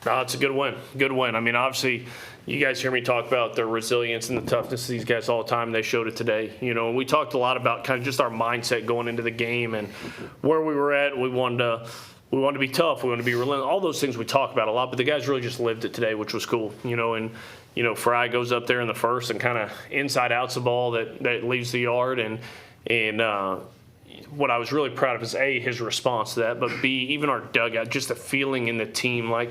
No, it's a good win. Good win. I mean, obviously, you guys hear me talk about the resilience and the toughness of these guys all the time. They showed it today. And we talked a lot about kind of just our mindset going into the game and where we were at. We wanted to be tough. We wanted to be relentless. All those things we talk about a lot, but the guys really just lived it today, which was cool. Fry goes up there in the first and kind of inside outs the ball that leaves the yard. And what I was really proud of is, A, his response to that, but B, even our dugout, just the feeling in the team. Like,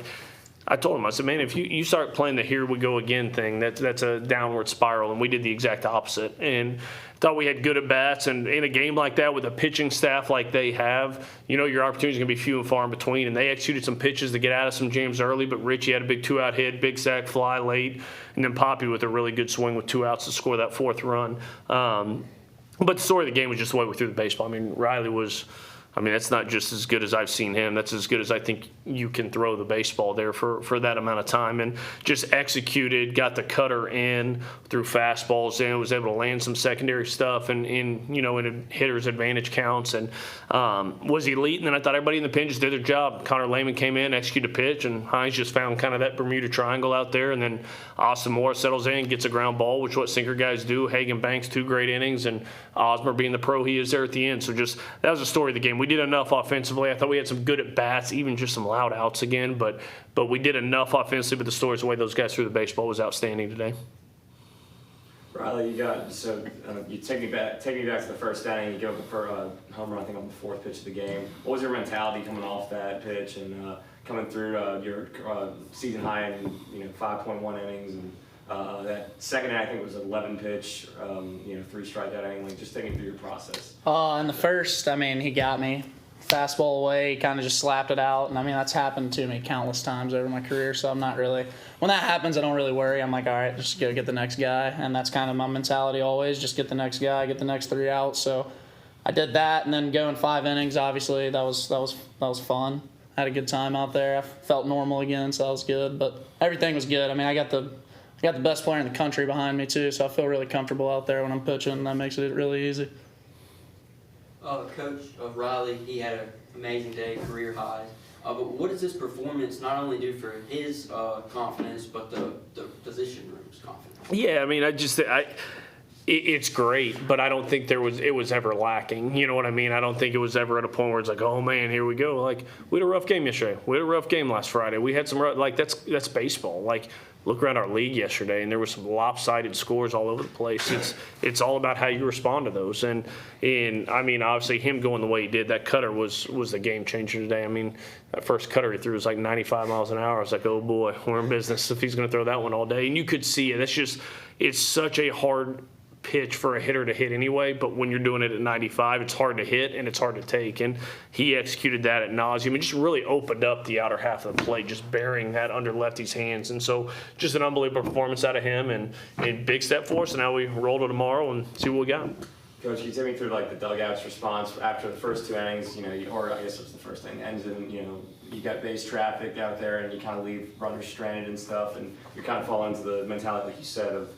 I told him, I said, man, if you start playing the here we go again thing, that's a downward spiral, and we did the exact opposite. And thought we had good at-bats, and in a game like that with a pitching staff like they have, your opportunities are going to be few and far in between. And they executed some pitches to get out of some jams early, but Richie had a big 2-out hit, big sac fly late, and then Poppy with a really good swing with 2 outs to score that 4th run. But the story of the game was just the way we threw the baseball. I mean, Riley was – that's not just as good as I've seen him. That's as good as I think you can throw the baseball there for that amount of time. And just executed, got the cutter in, threw fastballs in, was able to land some secondary stuff in a hitter's advantage counts. And was elite. And then I thought everybody in the pen just did their job. Connor Lehman came in, executed a pitch, and Hines just found kind of that Bermuda Triangle out there. And then Austin Morris settles in, gets a ground ball, which is what sinker guys do. Hagan Banks, 2 great innings, and Osmer being the pro he is there at the end. So just that was the story of the game. We did enough offensively. I thought we had some good at-bats, even just some loud outs again. But we did enough offensively. But the stories, the way those guys threw the baseball was outstanding today. Riley, you take me back to the first inning. You go up for a home run, I think, on the 4th pitch of the game. What was your mentality coming off that pitch and coming through your season high in 5.1 innings and that second inning, I think it was an 11 pitch, 3 strikeout inning. Like, just taking through your process. In the first, he got me. Fastball away, kind of just slapped it out. And, that's happened to me countless times over my career, so I'm not really – when that happens, I don't really worry. I'm like, all right, just go get the next guy. And that's kind of my mentality always, just get the next guy, get the next 3 outs. So I did that, and then going 5 innings, obviously, that was fun. I had a good time out there. I felt normal again, so that was good. But everything was good. I got the best player in the country behind me, too, so I feel really comfortable out there when I'm pitching, and that makes it really easy. Coach Riley, he had an amazing day, career highs. But what does this performance not only do for his confidence, but the position room's confidence? Yeah, it's great, but I don't think it was ever lacking. You know what I mean? I don't think it was ever at a point where it's like, oh man, here we go. Like, we had a rough game yesterday. We had a rough game last Friday. We had some that's baseball. Like, look around our league yesterday, and there were some lopsided scores all over the place. It's all about how you respond to those. And obviously him going the way he did, that cutter was the game changer today. That first cutter he threw was like 95 miles an hour. I was like, oh boy, we're in business if he's going to throw that one all day. And you could see it. It's such a hard pitch for a hitter to hit anyway, but when you're doing it at 95, it's hard to hit and it's hard to take. And he executed that at nauseum and just really opened up the outer half of the plate, just burying that under lefty's hands. And so just an unbelievable performance out of him and big step for us. And now we roll to tomorrow and see what we got. Coach, you take me through the dugout's response after the first 2 innings, or I guess it was the first inning, ends in, you got base traffic out there and you kind of leave runners stranded and stuff, and you kind of fall into the mentality, like you said, of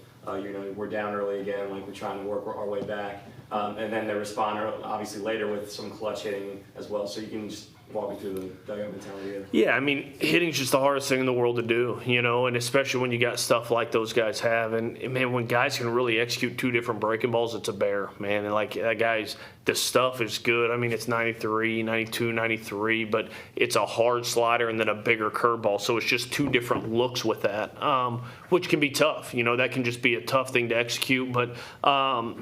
we're down early again, like we're trying to work our way back. And then they respond obviously later with some clutch hitting as well. So you can just walk me through the dugout mentality. Yeah, hitting's just the hardest thing in the world to do, and especially when you got stuff like those guys have. And man, when guys can really execute 2 different breaking balls, it's a bear, man. And that guy's, the stuff is good. It's 93, 92, 93, but it's a hard slider and then a bigger curveball. So it's just 2 different looks with that, which can be tough. That can just be a tough thing to execute. But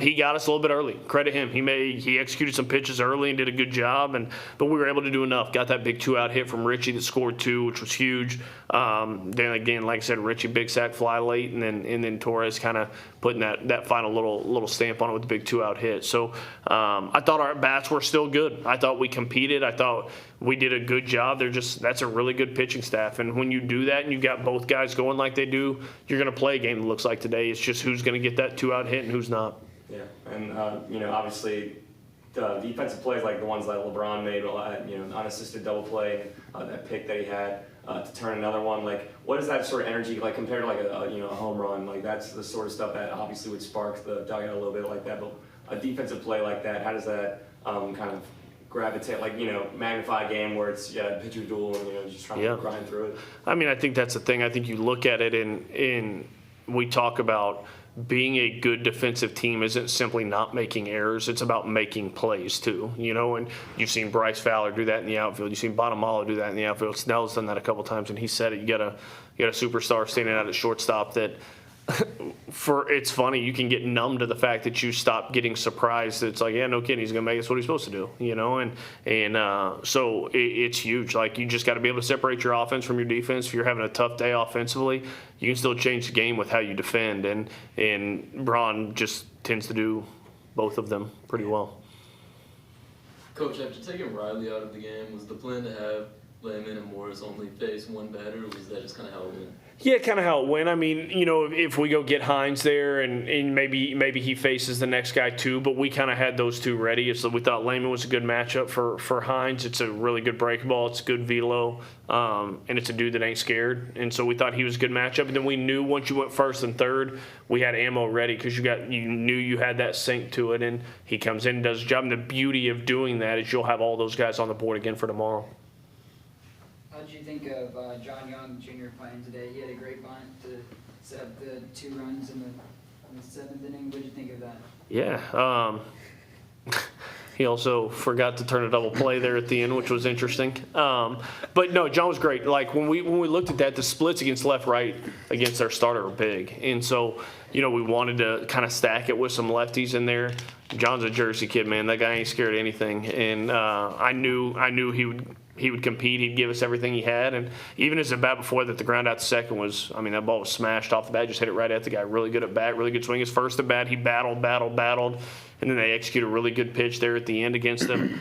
he got us a little bit early. Credit him. He executed some pitches early and did a good job. But we were able to do enough. Got that big 2-out hit from Richie that scored 2, which was huge. Then again, like I said, Richie big sac fly late, and then Torres kind of putting that final little stamp on it with the big 2-out hit. So I thought our bats were still good. I thought we competed. I thought we did a good job. That's a really good pitching staff. And when you do that and you got both guys going like they do, you're going to play a game that looks like today. It's just who's going to get that 2-out hit and who's not. Yeah, and obviously the defensive plays like the ones that LeBron made, unassisted double play, that pick that he had to turn another one. Like, what is that sort of energy like compared to a home run? Like, that's the sort of stuff that obviously would spark the dugout a little bit like that. But a defensive play like that, how does that kind of gravitate, like, magnify a game where it's, pitcher duel and, just trying Yeah. to grind through it. I mean, I think that's the thing. I think you look at it and we talk about being a good defensive team isn't simply not making errors. It's about making plays too, and you've seen Bryce Fowler do that in the outfield. You've seen Bonamalo do that in the outfield. Snell's done that a couple times, and he said it. You got a superstar standing out at shortstop that it's funny, you can get numb to the fact that you stop getting surprised. It's like, yeah, no kidding, he's gonna make us what he's supposed to do, so it's huge. Like, you just got to be able to separate your offense from your defense. If you're having a tough day offensively, you can still change the game with how you defend, and Braun just tends to do both of them pretty well. Coach, after taking Riley out of the game, was the plan to have Lehman and Morris only face one batter, or was that just kind of how it went? Yeah, kind of how it went. I mean, if we go get Hines there and maybe he faces the next guy too, but we kind of had those two ready. So we thought Lehman was a good matchup for Hines. It's a really good break ball. It's a good velo, and it's a dude that ain't scared. And so we thought he was a good matchup. And then we knew once you went first and third, we had ammo ready because you knew you had that sink to it. And he comes in and does his job. And the beauty of doing that is you'll have all those guys on the board again for tomorrow. How did you think of John Young Jr. playing today? He had a great bunt to set up the 2 runs in the 7th inning. What did you think of that? Yeah. He also forgot to turn a double play there at the end, which was interesting. But no, John was great. Like, when we looked at that, the splits against left-right against our starter are big. And so, we wanted to kind of stack it with some lefties in there. John's a Jersey kid, man. That guy ain't scared of anything. And I knew he would compete. He'd give us everything he had. And even as a bat before that, the ground out to second was, that ball was smashed off the bat. Just hit it right at the guy. Really good at bat, really good swing. His first at bat, he battled. And then they execute a really good pitch there at the end against him.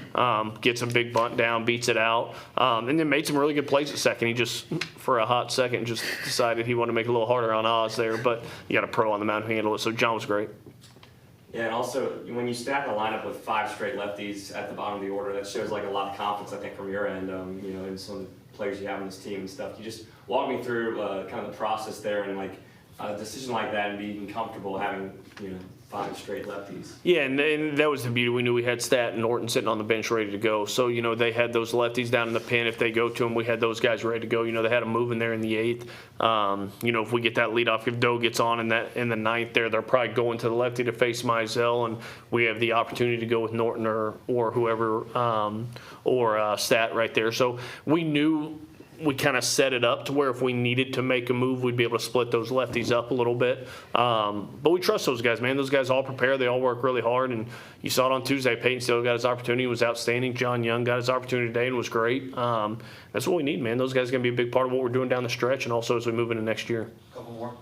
Gets a big bunt down, beats it out. And then made some really good plays at second. He just, for a hot second, just decided he wanted to make it a little harder on Oz there. But you got a pro on the mound who handled it. So John was great. Yeah, and also when you stack a lineup with 5 straight lefties at the bottom of the order, that shows like a lot of confidence, I think, from your end. In some of the players you have on this team and stuff. You just walk me through kind of the process there, and like a decision like that, and being comfortable having 5 straight lefties. Yeah, and that was the beauty. We knew we had Stat and Norton sitting on the bench ready to go. So, they had those lefties down in the pen. If they go to them, we had those guys ready to go. They had them moving there in the 8th. If we get that leadoff, if Doe gets on in the 9th there, they're probably going to the lefty to face Mizell, and we have the opportunity to go with Norton or whoever, or Stat right there. So we knew we kind of set it up to where if we needed to make a move, we'd be able to split those lefties up a little bit. But we trust those guys, man. Those guys all prepare. They all work really hard. And you saw it on Tuesday. Peyton still got his opportunity. He was outstanding. John Young got his opportunity today and was great. That's what we need, man. Those guys are going to be a big part of what we're doing down the stretch and also as we move into next year. Couple more.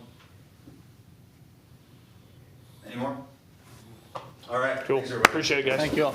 Any more? All right. Cool. Thanks, everybody. Appreciate it, guys. Thank you all.